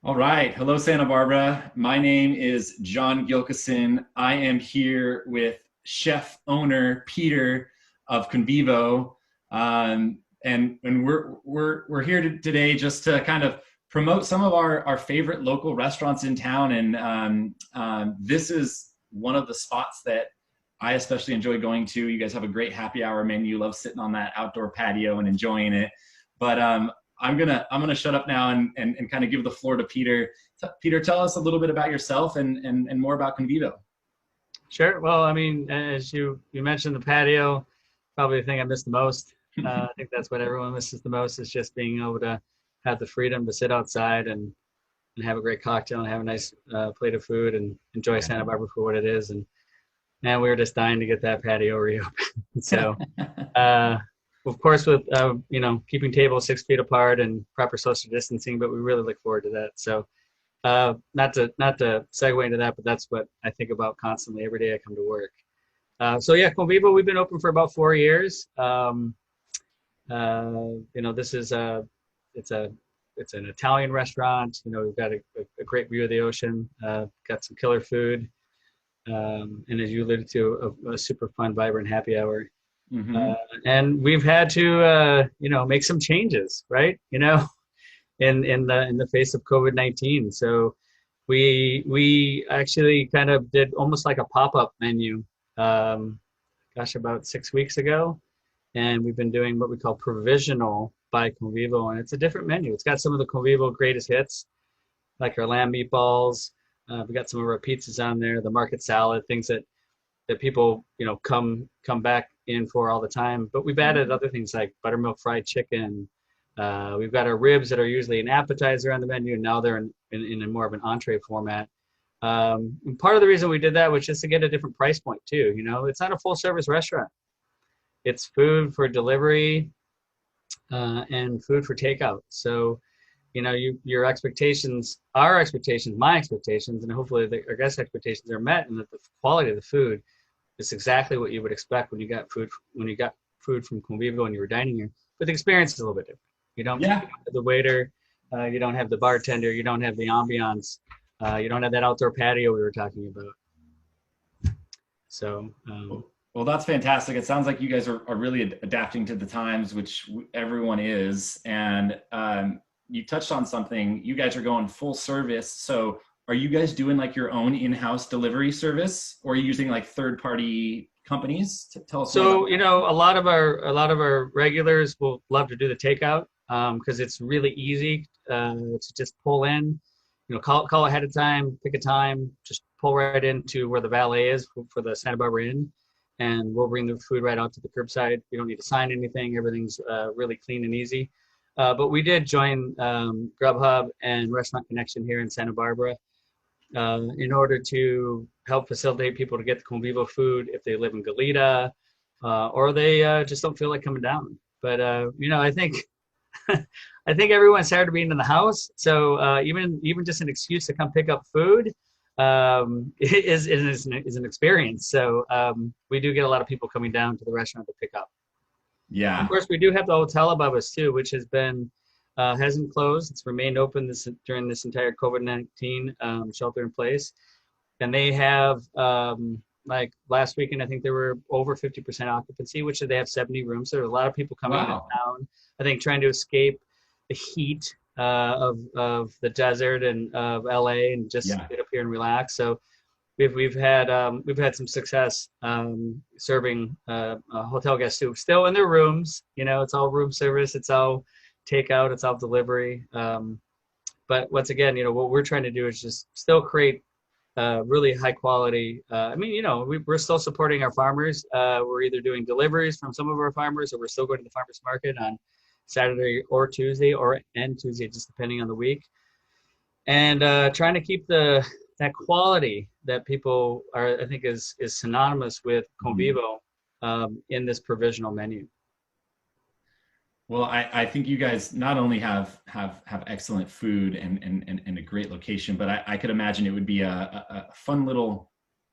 All right. Hello, Santa Barbara. My name is John Gilkison. I am here with chef owner Peter of Convivo. And we're here today just to kind of promote some of our favorite local restaurants in town. And this is one of the spots that I especially enjoy going to. You guys have a great happy hour menu. Love sitting on that outdoor patio and enjoying it. But I'm gonna shut up now and kind of give the floor to Peter. Peter, tell us a little bit about yourself and more about Convivo. Sure. Well, I mean, as you mentioned, the patio, probably the thing I miss the most. I think that's what everyone misses the most is just being able to have the freedom to sit outside and have a great cocktail and have a nice plate of food and enjoy Santa Barbara for what it is. And man, we were just dying to get that patio reopened. So, uh, of course, with keeping tables 6 feet apart and proper social distancing, but we really look forward to that. So not to segue into that, but that's what I think about constantly every day I come to work. So yeah, Convivo, we've been open for about 4 years. This is it's a it's an Italian restaurant. We've got a great view of the ocean. Got some killer food, and as you alluded to, a super fun, vibrant happy hour. Mm-hmm. Uh, and we've had to make some changes, right? In the face of COVID-19. So we actually kind of did almost like a pop-up menu, um, about 6 weeks ago, and we've been doing what we call provisional by Convivo, and it's a different menu. It's got some of the Convivo greatest hits, like our lamb meatballs. We got some of our pizzas on there, the market salad, things that people come back in for all the time. But we've added other things like buttermilk fried chicken. We've got our ribs that are usually an appetizer on the menu. Now they're in a more of an entree format. And part of the reason we did that was just to get a different price point too. It's not a full service restaurant. It's food for delivery and food for takeout. So, your expectations, our expectations, my expectations, and hopefully our guest expectations are met, and that the quality of the food is exactly what you would expect when you got food from Convivo and you were dining here. But the experience is a little bit different. You don't Yeah. have the waiter, you don't have the bartender, you don't have the ambiance, you don't have that outdoor patio we were talking about. So, Well, that's fantastic. It sounds like you guys are really adapting to the times, which everyone is. And you touched on something. You guys are going full service. So are you guys doing like your own in-house delivery service, or are you using like third-party companies? Tell us more about so a lot of our regulars will love to do the takeout because it's really easy to just pull in. Call ahead of time, pick a time, just pull right into where the valet is for the Santa Barbara Inn, and we'll bring the food right out to the curbside. You don't need to sign anything. Everything's really clean and easy. But we did join Grubhub and Restaurant Connection here in Santa Barbara in order to help facilitate people to get the Convivo food if they live in Goleta or they just don't feel like coming down. But I think I think everyone's tired of being in the house, so even just an excuse to come pick up food is an experience. So we do get a lot of people coming down to the restaurant to pick up. Of Yeah. course, we do have the hotel above us too, which hasn't closed. It's remained open during this entire COVID-19 shelter in place, and they have like last weekend, I think there were over 50% occupancy, which they have 70 rooms. So there are a lot of people coming into Wow. town, I think, trying to escape the heat of the desert and of LA and just Yeah. get up here and relax. So we've had some success serving hotel guests too, still in their rooms. It's all room service, it's all takeout, it's all delivery. But once again, what we're trying to do is just still create really high quality. We're still supporting our farmers. We're either doing deliveries from some of our farmers, or we're still going to the farmers market on Saturday or Tuesday, and Tuesday, just depending on the week, and trying to keep that quality that people are, I think, is synonymous with Mhm. Convivo in this provisional menu. Well, I think you guys not only have excellent food and a great location, but I could imagine it would be a fun little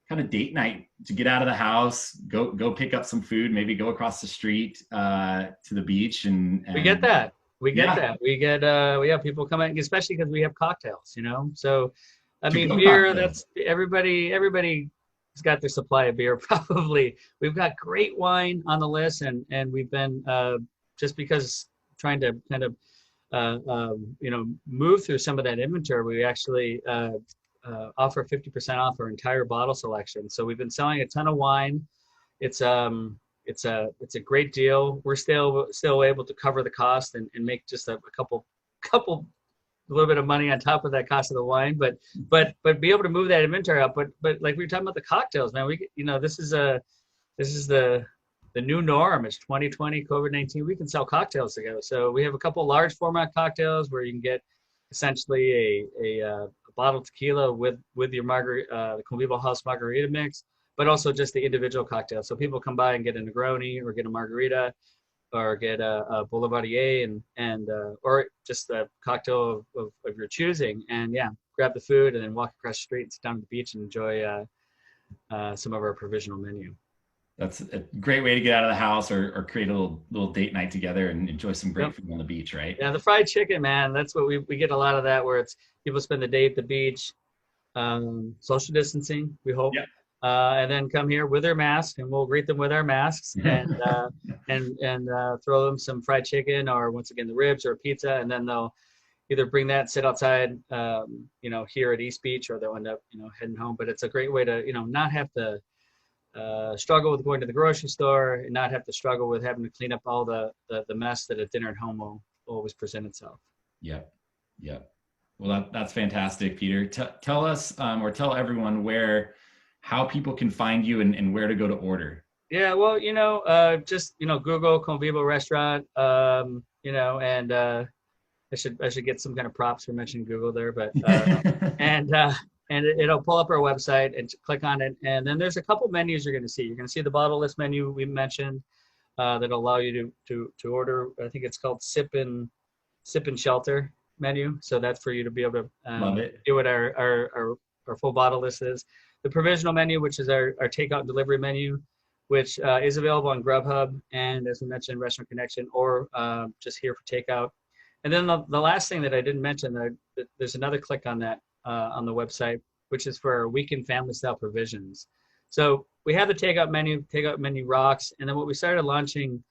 kind of date night to get out of the house, go pick up some food, maybe go across the street to the beach, and We get and that. we get Yeah. that. We have people come in, especially because we have cocktails, you know. So, I To mean, go beer. cocktails. That's everybody has got their supply of beer. Probably, we've got great wine on the list, and we've been just because trying to kind of move through some of that inventory. We actually offer 50% off our entire bottle selection. So we've been selling a ton of wine. It's it's a great deal. We're still able to cover the cost and make just a couple a little bit of money on top of that cost of the wine, but be able to move that inventory up. But like we were talking about the cocktails, man, this is the new norm. It's 2020, COVID-19. We can sell cocktails together. So we have a couple large format cocktails where you can get essentially a bottle of tequila with your margarita, the Convivo House margarita mix, but also just the individual cocktail. So people come by and get a Negroni or get a margarita or get a Boulevardier and or just a cocktail of your choosing. And yeah, grab the food and then walk across the street and sit down at the beach and enjoy some of our provisional menu. That's a great way to get out of the house or create a little date night together and enjoy some great Yep. food on the beach, right? Yeah, the fried chicken, man. That's what we get a lot of that where it's people spend the day at the beach, social distancing, we hope, Yeah. and then come here with their mask, and we'll greet them with our masks and throw them some fried chicken or once again the ribs or pizza, and then they'll either bring that, sit outside, here at East Beach, or they'll end up, heading home. But it's a great way to, not have to struggle with going to the grocery store and not have to struggle with having to clean up all the mess that a dinner at home will always present itself. Yeah. Yeah. Well, that's fantastic, Peter. Tell us or tell everyone how people can find you and where to go to order. Yeah, well, just Google Convivo restaurant, and I should get some kind of props for mentioning Google there, but and it'll pull up our website and click on it, and then there's a couple menus you're going to see. You're going to see the bottle list menu we mentioned that'll allow you to order. I think it's called Sip and Shelter menu, so that's for you to be able to Love it. do what our full bottle list is. The provisional menu, which is our takeout and delivery menu, which is available on Grubhub and, as we mentioned, Restaurant Connection, or just here for takeout. And then the last thing that I didn't mention, there's another click on that on the website, which is for our weekend family style provisions. So we have the takeout menu rocks, and then what we started launching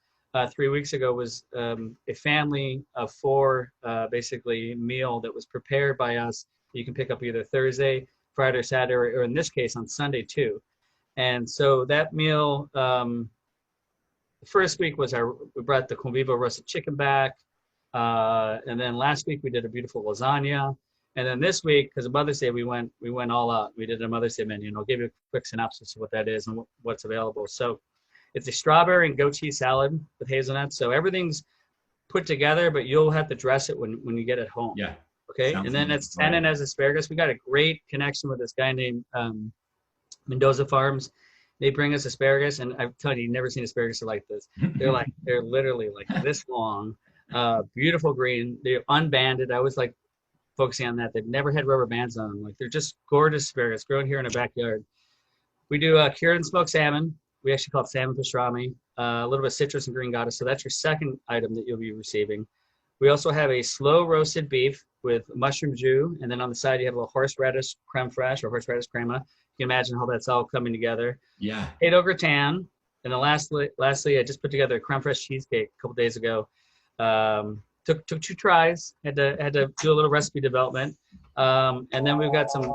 3 weeks ago was a family of four basically meal that was prepared by us. You can pick up either Thursday, Friday, or Saturday, or in this case on Sunday too. And so that meal, the first week was we brought the Convivo roasted chicken back. And then last week we did a beautiful lasagna. And then this week, because of Mother's Day, we went all out. We did a Mother's Day menu, and I'll give you a quick synopsis of what that is and what's available. So it's a strawberry and goat cheese salad with hazelnuts. So everything's put together, but you'll have to dress it when you get it home. Yeah. Okay. And then it's tenon as asparagus. We got a great connection with this guy named Mendoza Farms. They bring us asparagus, and I'm telling you, you've never seen asparagus like this. They're literally like this long, beautiful green. They're unbanded. I was like focusing on that. They've never had rubber bands on them. Like they're just gorgeous asparagus growing here in our backyard. We do cured and smoked salmon. We actually call it salmon pastrami. A little bit of citrus and green goddess. So that's your second item that you'll be receiving. We also have a slow roasted beef with mushroom jus, and then on the side you have a little horseradish creme fraiche or horseradish crema. You can imagine how that's all coming together. Yeah. Potato gratin, and then lastly, I just put together a creme fraiche cheesecake a couple days ago. Took 2 tries. Had to do a little recipe development, and then we've got some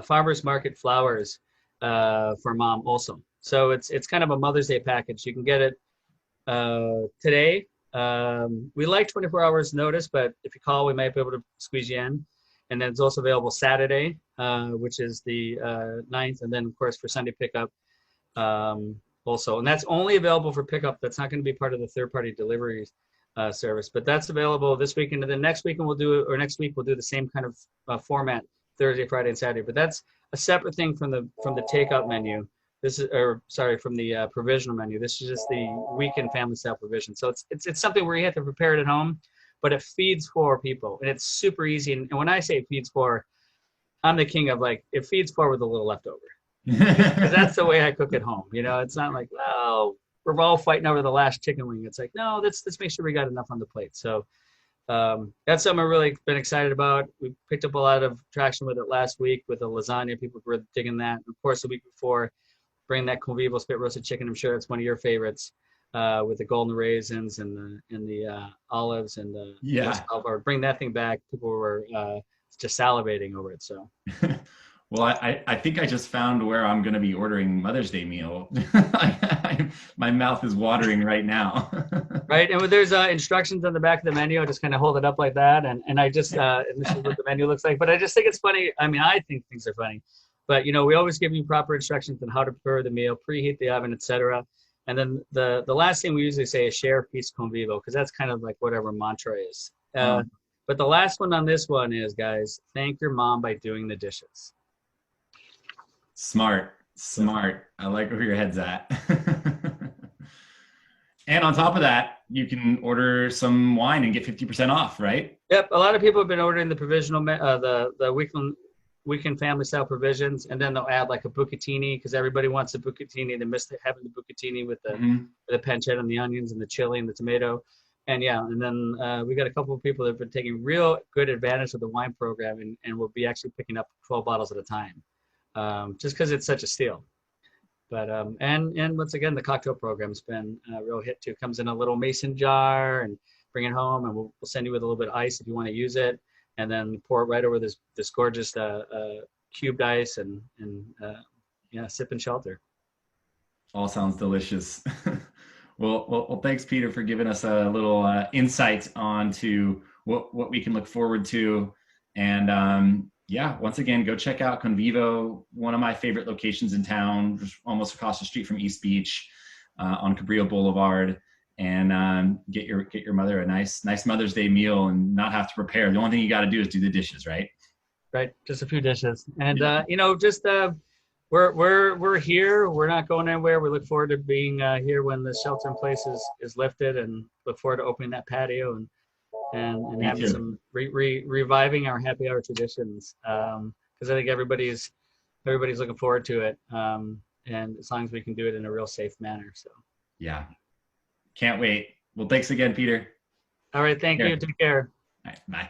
farmers market flowers for mom also. So it's kind of a Mother's Day package. You can get it today. We like 24 hours notice, but if you call, we might be able to squeeze you in. And then it's also available Saturday, which is the 9th, and then of course for Sunday pickup also. And that's only available for pickup. That's not going to be part of the third-party delivery service, but that's available this weekend. And then next week we'll do the same kind of format, Thursday, Friday, and Saturday. But that's a separate thing from the takeout menu. From the provisional menu. This is just the weekend family style provision. So it's something where you have to prepare it at home, but it feeds 4 people, and it's super easy. And when I say it feeds 4, I'm the king of it feeds 4 with a little leftover. Because that's the way I cook at home. It's not like, well, we're all fighting over the last chicken wing. It's like, no, let's make sure we got enough on the plate. So that's something I've really been excited about. We picked up a lot of traction with it last week with the lasagna. People were digging that. And of course, the week before, bring that Convivo spit roasted chicken. I'm sure that's one of your favorites, with the golden raisins and the olives and the Yeah. or bring that thing back. People were just salivating over it. So. Well, I think I just found where I'm going to be ordering Mother's Day meal. My mouth is watering right now. Right, and there's instructions on the back of the menu. I just kind of hold it up like that, and I just and this is what the menu looks like. But I just think it's funny. I mean, I think things are funny, but we always give you proper instructions on how to prepare the meal, preheat the oven, etc. And then the last thing we usually say is share, feast, convivo, because that's kind of like what our mantra is. But the last one on this one is, guys, thank your mom by doing the dishes. Smart. I like where your head's at. And on top of that, you can order some wine and get 50% off, right? Yep. A lot of people have been ordering the provisional, the weekend family style provisions, and then they'll add like a bucatini because everybody wants a bucatini. They miss having the bucatini with the pancetta and the onions and the chili and the tomato. And yeah, and then we got a couple of people that have been taking real good advantage of the wine program and will be actually picking up 12 bottles at a time, just because it's such a steal. But and once again, the cocktail program's been a real hit too. Comes in a little mason jar and bring it home, and we'll send you with a little bit of ice if you want to use it, and then pour it right over this gorgeous cubed ice and yeah, sip and shelter. All sounds delicious. Well, thanks, Peter, for giving us a little insight onto what we can look forward to, and yeah, once again, go check out Convivo, one of my favorite locations in town, just almost across the street from East Beach, on Cabrillo Boulevard, and get your mother a nice Mother's Day meal and not have to prepare. The only thing you got to do is do the dishes, right? Right, just a few dishes, and just we're here. We're not going anywhere. We look forward to being here when the shelter in place is lifted, and look forward to opening that patio and having some reviving our happy hour traditions, because I think everybody's looking forward to it, and as long as we can do it in a real safe manner. So yeah, can't wait. Well, thanks again, Peter. All right, thank you. Take care. All right, bye.